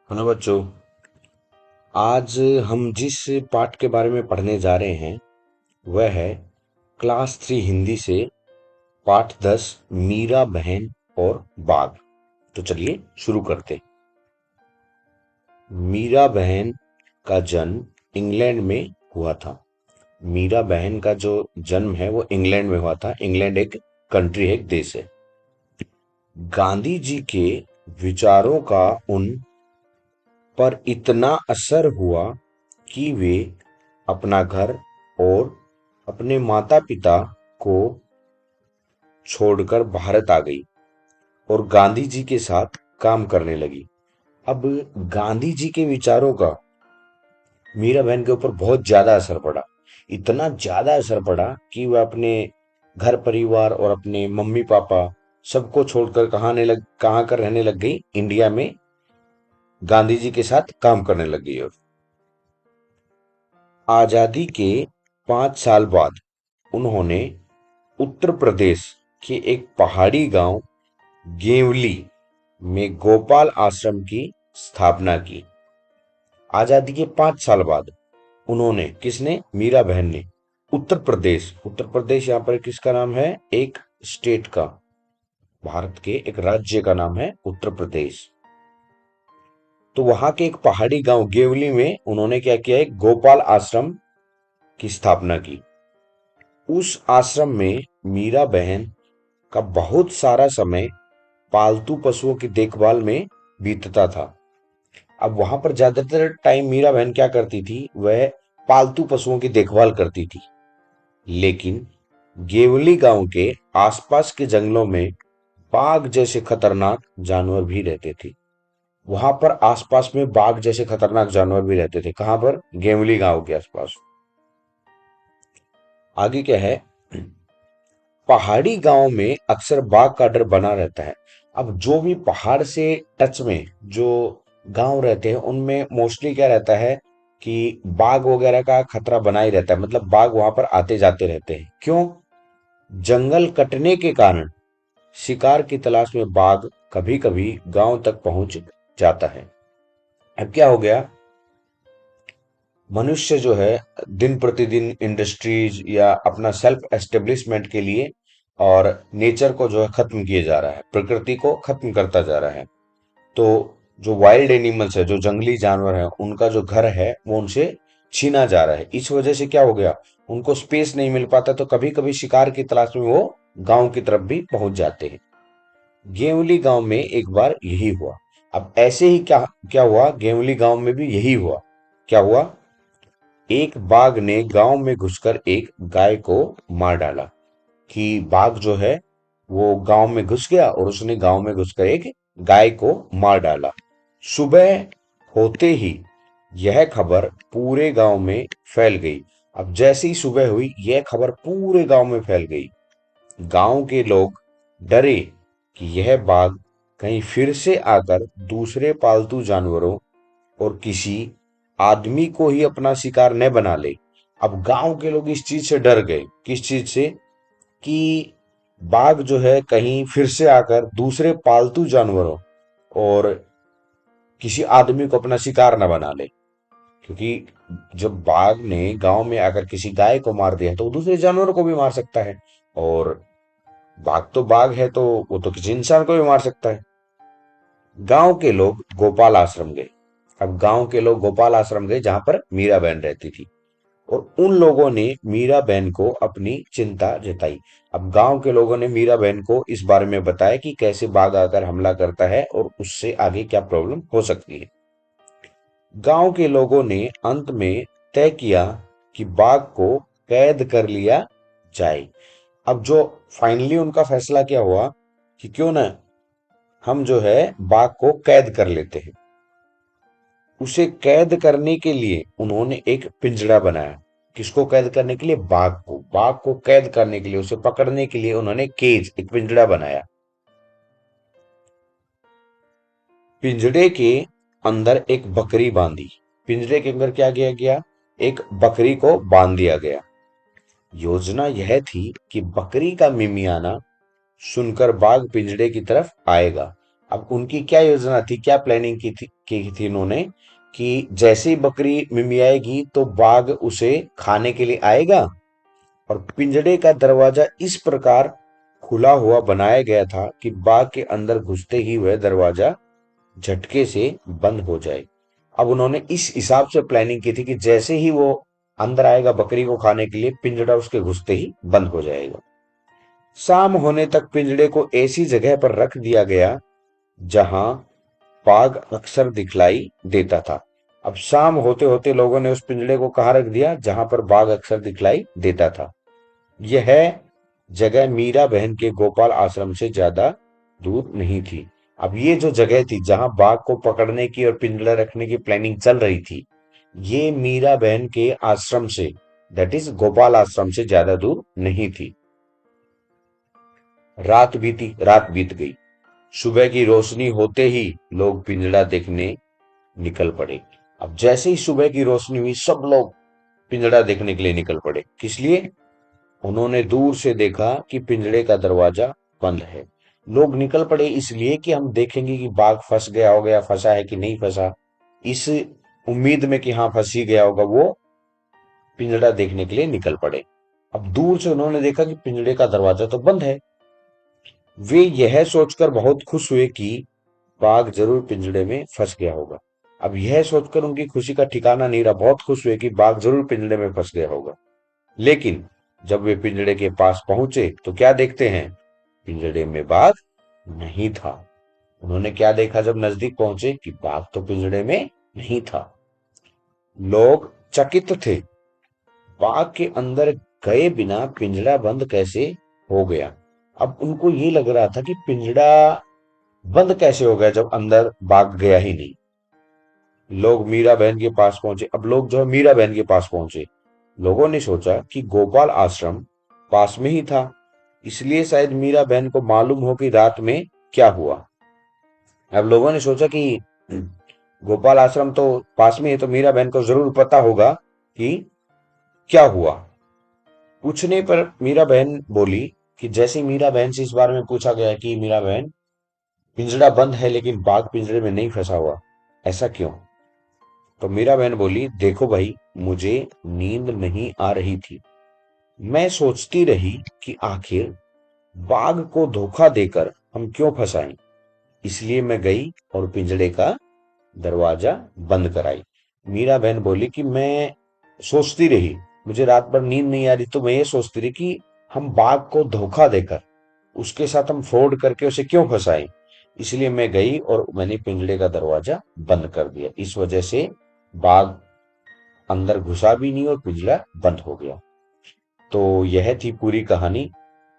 Hello बच्चों। आज हम जिस पाठ के बारे में पढ़ने जा रहे हैं वह है क्लास 3 हिंदी से पाठ 10 मीरा बहन और बाघ। तो चलिए शुरू करते। मीरा बहन का जन्म इंग्लैंड में हुआ था। मीरा बहन का जो जन्म है वो इंग्लैंड में हुआ था। इंग्लैंड एक कंट्री है, एक देश है। गांधी जी के विचारों का उन पर इतना असर हुआ कि वे अपना घर और अपने माता पिता को छोड़कर भारत आ गई और गांधी जी के साथ काम करने लगी। अब गांधी जी के विचारों का मीरा बहन के ऊपर बहुत ज्यादा असर पड़ा। इतना ज्यादा असर पड़ा कि वह अपने घर परिवार और अपने मम्मी पापा सबको छोड़कर कहाँ कर रहने लग गई, इंडिया में गांधी जी के साथ काम करने लग गई। और आजादी के 5 साल बाद उन्होंने उत्तर प्रदेश के एक पहाड़ी गांव गेवली में गोपाल आश्रम की स्थापना की। आजादी के 5 साल बाद उन्होंने, किसने? मीरा बहन ने। उत्तर प्रदेश यहाँ पर किसका नाम है? एक स्टेट का, भारत के एक राज्य का नाम है उत्तर प्रदेश। तो वहां के एक पहाड़ी गांव गेवली में उन्होंने क्या किया? एक गोपाल आश्रम की स्थापना की। उस आश्रम में मीरा बहन का बहुत सारा समय पालतू पशुओं की देखभाल में बीतता था। अब वहां पर ज्यादातर टाइम मीरा बहन क्या करती थी? वह पालतू पशुओं की देखभाल करती थी। लेकिन गेवली गांव के आसपास के जंगलों में बाघ जैसे खतरनाक जानवर भी रहते थे। वहां पर आसपास में बाघ जैसे खतरनाक जानवर भी रहते थे। कहां पर? गेवली गांव के आसपास। आगे क्या है? पहाड़ी गांव में अक्सर बाघ का डर बना रहता है। अब जो भी पहाड़ से टच में जो गांव रहते हैं उनमें मोस्टली क्या रहता है कि बाघ वगैरह का खतरा बना ही रहता है। मतलब बाघ वहां पर आते जाते रहते हैं। क्यों? जंगल कटने के कारण शिकार की तलाश में बाघ कभी कभी गांव तक पहुंच जाता है। अब क्या हो गया? मनुष्य जो है दिन प्रतिदिन इंडस्ट्रीज या अपना सेल्फ एस्टेब्लिशमेंट के लिए और नेचर को जो है खत्म किए जा रहा है, प्रकृति को खत्म करता जा रहा है। तो जो वाइल्ड एनिमल्स है, जो जंगली जानवर है, उनका जो घर है वो उनसे छीना जा रहा है। इस वजह से क्या हो गया? उनको स्पेस नहीं मिल पाता, तो कभी कभी शिकार की तलाश में वो गांव की तरफ भी पहुंच जाते हैं। गेवली गांव में एक बार यही हुआ। अब ऐसे ही क्या क्या हुआ? गेवली गांव में भी यही हुआ। क्या हुआ? एक बाघ ने गांव में घुसकर एक गाय को मार डाला। कि बाघ जो है वो गांव में घुस गया और उसने गांव में घुसकर एक गाय को मार डाला। सुबह होते ही यह खबर पूरे गांव में फैल गई। अब जैसे ही सुबह हुई यह खबर पूरे गांव में फैल गई। गांव के लोग डरे कि यह बाघ कहीं फिर से आकर दूसरे पालतू जानवरों और किसी आदमी को ही अपना शिकार न बना ले। अब गांव के लोग इस चीज से डर गए। किस चीज से? कि बाघ जो है कहीं फिर से आकर दूसरे पालतू जानवरों और किसी आदमी को अपना शिकार न बना ले। क्योंकि जब बाघ ने गांव में आकर किसी गाय को मार दिया तो वो दूसरे जानवरों को भी मार सकता है। और बाघ तो बाघ है, तो वो तो किसी इंसान को भी मार सकता है। गांव के लोग गोपाल आश्रम गए। अब गांव के लोग गोपाल आश्रम गए जहां पर मीरा बहन रहती थी। और उन लोगों ने मीरा बहन को अपनी चिंता जताई। अब गांव के लोगों ने मीरा बहन को इस बारे में बताया कि कैसे बाघ आकर हमला करता है और उससे आगे क्या प्रॉब्लम हो सकती है। गांव के लोगों ने अंत में तय किया कि बाघ को कैद कर लिया जाए। अब जो फाइनली उनका फैसला क्या हुआ कि क्यों ना हम जो है बाघ को कैद कर लेते हैं। उसे कैद करने के लिए उन्होंने एक पिंजड़ा बनाया। किसको कैद करने के लिए? बाघ को। बाघ को कैद करने के लिए, उसे पकड़ने के लिए उन्होंने केज, एक पिंजड़ा बनाया। पिंजड़े के अंदर एक बकरी बांधी। पिंजड़े के अंदर क्या किया गया? एक बकरी को बांध दिया गया। योजना यह थी कि बकरी का मिमियाना सुनकर बाघ पिंजड़े की तरफ आएगा अब उनकी क्या योजना थी, क्या प्लानिंग की थी उन्होंने कि जैसे ही बकरी मिमियाएगी तो बाघ उसे खाने के लिए आएगा, और पिंजड़े का दरवाजा इस प्रकार खुला हुआ बनाया गया था कि बाघ के अंदर घुसते ही वह दरवाजा झटके से बंद हो जाए। अब उन्होंने इस हिसाब से प्लानिंग की थी कि जैसे ही वो अंदर आएगा बकरी को खाने के लिए, पिंजड़ा उसके घुसते ही बंद हो जाएगा। शाम होने तक पिंजड़े को ऐसी जगह पर रख दिया गया जहां बाघ अक्सर दिखलाई देता था। अब शाम होते होते लोगों ने उस पिंजड़े को कहाँ रख दिया, जहां पर बाघ अक्सर दिखलाई देता था। यह जगह मीरा बहन के गोपाल आश्रम से ज्यादा दूर नहीं थी। अब ये जो जगह थी जहां बाघ को पकड़ने की और पिंजड़ा रखने की प्लानिंग चल रही थी, ये मीरा बहन के आश्रम से, दैट इज गोपाल आश्रम से ज्यादा दूर नहीं थी। रात बीत गई। सुबह की रोशनी होते ही लोग पिंजड़ा देखने निकल पड़े। अब जैसे ही सुबह की रोशनी हुई, सब लोग पिंजड़ा देखने के लिए निकल पड़े। किस लिए? उन्होंने दूर से देखा कि पिंजड़े का दरवाजा बंद है। लोग निकल पड़े इसलिए कि हम देखेंगे कि बाघ फंस गया होगा या फंसा है कि नहीं फंसा, इस उम्मीद में कि हाँ फंस ही गया होगा, वो पिंजड़ा देखने के लिए निकल पड़े। अब दूर से उन्होंने देखा कि पिंजड़े का दरवाजा तो बंद है। वे यह सोचकर बहुत खुश हुए कि बाघ जरूर पिंजड़े में फंस गया होगा। अब यह सोचकर उनकी खुशी का ठिकाना नहीं रहा, बहुत खुश हुए कि बाघ जरूर पिंजड़े में फंस गया होगा। लेकिन जब वे पिंजड़े के पास पहुंचे तो क्या देखते हैं, पिंजड़े में बाघ नहीं था। उन्होंने क्या देखा जब नजदीक पहुंचे, कि बाघ तो पिंजड़े में नहीं था। लोग चकित थे, बाघ के अंदर गए बिना पिंजड़ा बंद कैसे हो गया। अब उनको ये लग रहा था कि पिंजड़ा बंद कैसे हो गया जब अंदर बाघ गया ही नहीं। लोग मीरा बहन के पास पहुंचे। अब लोग जो है मीरा बहन के पास पहुंचे। लोगों ने सोचा कि गोपाल आश्रम पास में ही था, इसलिए शायद मीरा बहन को मालूम हो कि रात में क्या हुआ। अब लोगों ने सोचा कि गोपाल आश्रम तो पास में है, तो मीरा बहन को जरूर पता होगा कि क्या हुआ। पूछने पर मीरा बहन बोली कि जैसे ही मीरा बहन से इस बारे में पूछा गया कि मीरा बहन, पिंजड़ा बंद है लेकिन बाघ पिंजरे में नहीं फंसा हुआ, ऐसा क्यों? तो मीरा बहन बोली, देखो भाई, मुझे नींद नहीं आ रही थी। मैं सोचती रही कि आखिर बाघ को धोखा देकर हम क्यों फंसाएं। इसलिए मैं गई और पिंजड़े का दरवाजा बंद कराई। मीरा बहन बोली कि मैं सोचती रही, मुझे रात भर नींद नहीं आ रही, तो मैं ये सोचती रही कि हम बाघ को धोखा देकर, उसके साथ हम फ्रॉड करके उसे क्यों फंसाएं। इसलिए मैं गई और मैंने पिंजड़े का दरवाजा बंद कर दिया। इस वजह से बाघ अंदर घुसा भी नहीं और पिंजड़ा बंद हो गया। तो यह थी पूरी कहानी।